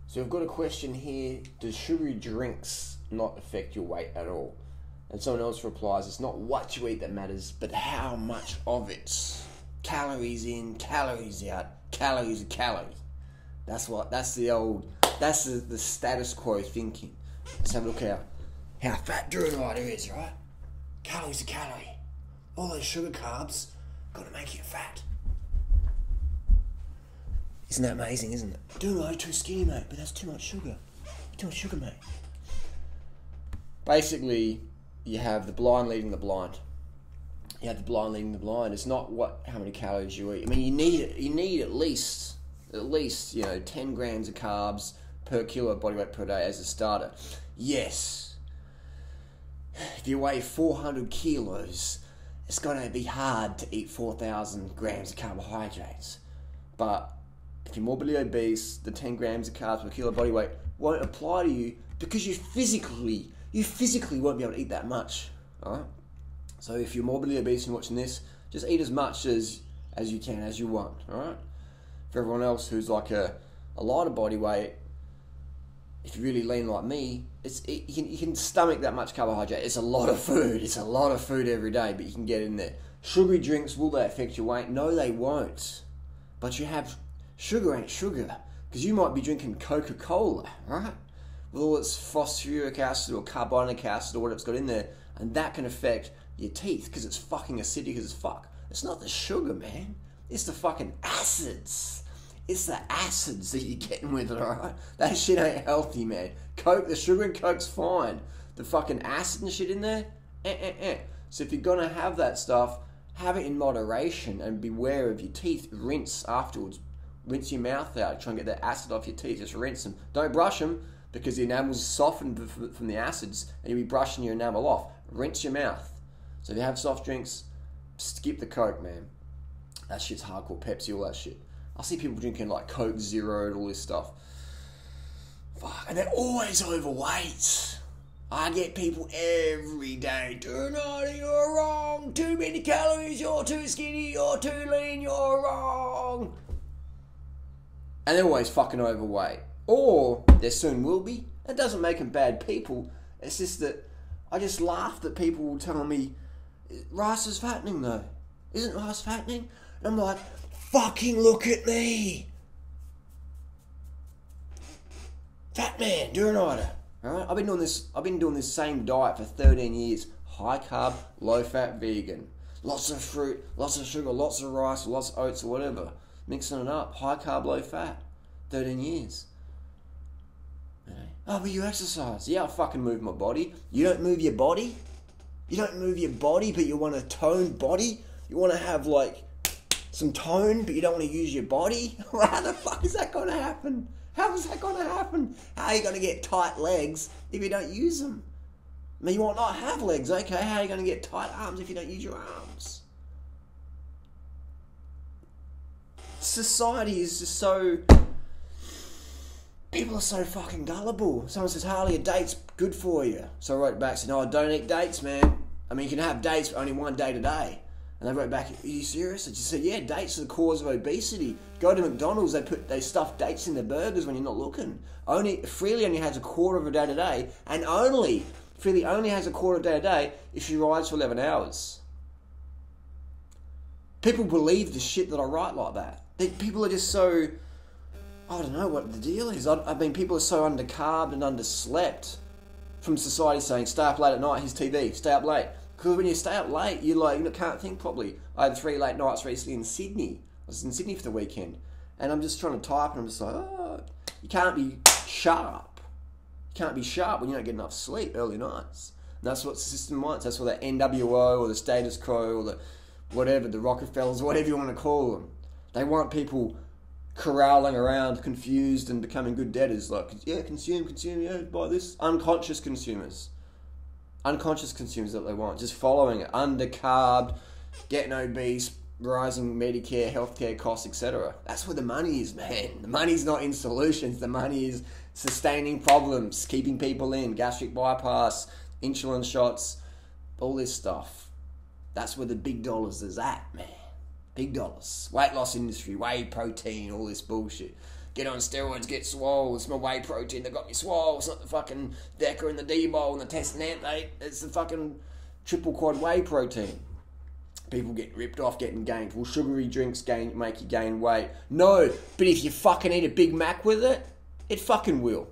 So we've got a question here. Does sugary drinks not affect your weight at all? And someone else replies, it's not what you eat that matters, but how much of it. Calories in, calories out, calories are calories. That's the status quo thinking. Let's have a look at how fat Drew Ryder is, right? Calories a calorie. All those sugar carbs gotta make you fat. Isn't that amazing, isn't it? Drew Ryder too skinny, mate, but that's too much sugar. Too much sugar, mate. Basically, you have the blind leading the blind. You have the blind leading the blind. It's not how many calories you eat. I mean, you need at least 10 grams of carbs per kilo of body weight per day as a starter. Yes, if you weigh 400 kilos, it's going to be hard to eat 4,000 grams of carbohydrates. But if you're morbidly obese, the 10 grams of carbs per kilo of body weight won't apply to you because you physically won't be able to eat that much. All right. So if you're morbidly obese and watching this, just eat as much as you can, as you want. All right. For everyone else who's like a lighter body weight, if you're really lean like me, you can stomach that much carbohydrate. It's a lot of food. It's a lot of food every day, but you can get in there. Sugary drinks, will they affect your weight? No, they won't. But sugar ain't sugar. Because you might be drinking Coca-Cola, right? With all its phosphoric acid or carbonic acid or whatever it's got in there, and that can affect your teeth because it's fucking acidic as fuck. It's not the sugar, man. It's the fucking acids. It's the acids that you're getting with it, alright? That shit ain't healthy, man. Coke, the sugar in Coke's fine. The fucking acid and shit in there, So if you're gonna have that stuff, have it in moderation and beware of your teeth. Rinse afterwards. Rinse your mouth out. Try and get that acid off your teeth. Just rinse them. Don't brush them because the enamel's softened from the acids and you'll be brushing your enamel off. Rinse your mouth. So if you have soft drinks, skip the Coke, man. That shit's hardcore. Pepsi, all that shit. I see people drinking like Coke Zero and all this stuff. Fuck, and they're always overweight. I get people every day, Donati, you're wrong. Too many calories, you're too skinny, you're too lean, you're wrong. And they're always fucking overweight. Or there soon will be. That doesn't make them bad people. It's just that I just laugh that people will tell me, rice is fattening though. Isn't rice fattening? And I'm like, fucking look at me. Fat man, Duranider. Alright? I've been doing this same diet for 13 years. High carb, low fat vegan. Lots of fruit, lots of sugar, lots of rice, lots of oats or whatever. Mixing it up. High carb, low fat. 13 years. Oh, but you exercise. Yeah, I fucking move my body. You don't move your body? You don't move your body, but you want a toned body? You want to have, like, some tone, but you don't want to use your body? How the fuck is that going to happen? How is that going to happen? How are you going to get tight legs if you don't use them? I mean, you might not have legs, okay? How are you going to get tight arms if you don't use your arms? Society is just so... People are so fucking gullible. Someone says, Harley, a date's good for you. So I wrote back, said, no, I don't eat dates, man. I mean, you can have dates, but only one date a day. And they wrote back, are you serious? I just said, yeah, dates are the cause of obesity. Go to McDonald's, they stuff dates in their burgers when you're not looking. Freely only has a quarter of a day a day, and Freely only has a quarter of a day a day if she rides for 11 hours. People believe the shit that I write like that. People are just so... I don't know what the deal is. I mean, people are so undercarbed and underslept from society saying, stay up late at night, here's TV, stay up late. Because when you stay up late, you can't think properly. I had 3 late nights recently in Sydney. I was in Sydney for the weekend. And I'm just trying to type and I'm just like, you can't be sharp. You can't be sharp when you don't get enough sleep early nights. And that's what the system wants. That's what the NWO or the status quo or the whatever, the Rockefellers, whatever you want to call them. They want people corralling around, confused and becoming good debtors. Like, yeah, consume, yeah, buy this. Unconscious consumers that they want, just following it, undercarbed, getting obese, rising Medicare, healthcare costs, etc. That's where the money is, man. The money's not in solutions. The money is sustaining problems, keeping people in, gastric bypass, insulin shots, all this stuff. That's where the big dollars is at, man. Big dollars. Weight loss industry, whey protein, all this bullshit. get on steroids, get swole. It's my whey protein that got me swole. It's not the fucking Deca and the D-Bol and the Testanate. It's the fucking triple quad whey protein. People get ripped off getting gained. Well, sugary drinks make you gain weight. No, but if you fucking eat a Big Mac with it, it fucking will.